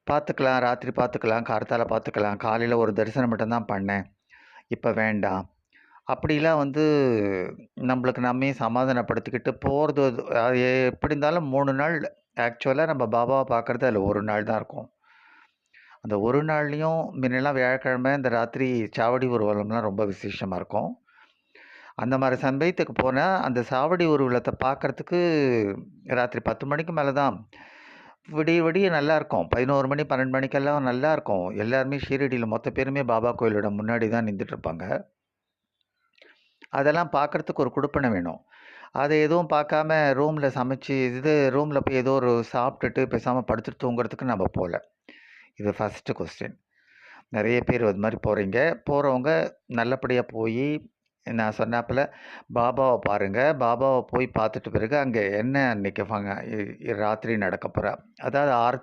பார்த்துக்கலாம், ராத்திரி பார்த்துக்கலாம், கார்த்தால பார்த்துக்கலாம். காலையில ஒரு தரிசனம் மட்டும் தான் பண்ணேன். இப்ப வேண்டாம். அப்படிலாம் நம்மளுக்கு நாமே சமாதானப்படுத்திக்கிட்டு போறது அது எப்படி இருந்தாலும் 3 நாள் ஆக்சுவலா நம்ம பாபாவ பார்க்கறது அதில 1 நாள் தான் இருக்கும். அந்த 1 நாள்லயும் முன்னலாம் வியாழக்கிழமை இந்த ராத்திரி சாவடி ஊர்வலம்லாம் ரொம்ப விசேஷமா இருக்கும். அந்த மாரி சமயத்துக்கு போனா, அந்த சாவடி ஊர்வலத்த பார்க்கறதுக்கு ராத்திரி 10 மணிக்கு மேல தான். விடிய விடிய நல்லாருக்கும். 11 மணி, 12 மணிக்கெல்லாம் நல்லாருக்கும். எல்லாருமே ஷீரடியில மொத்த பேருமே பாபா கோயிலோட முன்னாடி தான் நின்டுட்டுருப்பாங்க. அதெல்லாம் பார்க்கறதுக்கு ஒரு குடுப்பன வேணும். அத எதுவும் பார்க்காம ரூம்ல போய் ஏதோ ஒரு சாப்பிட்டுட்டு பேசாம படுத்துட்டு தூங்குறதுக்கு நம்ம போல. இது ஃபர்ஸ்ட்டு கொஸ்டின். நெறைய பேர் அது மாரி போறீங்க. போறவங்க நல்லபடியா போயி, நான் சொன்னாப்புல பாபாவ பாருங்க. பாபாவ போய் பார்த்துட்டு பிறகு அங்க என்ன அன்னைக்கு ராத்திரி நடக்கப்போறா, அதாவது ஆரத்தி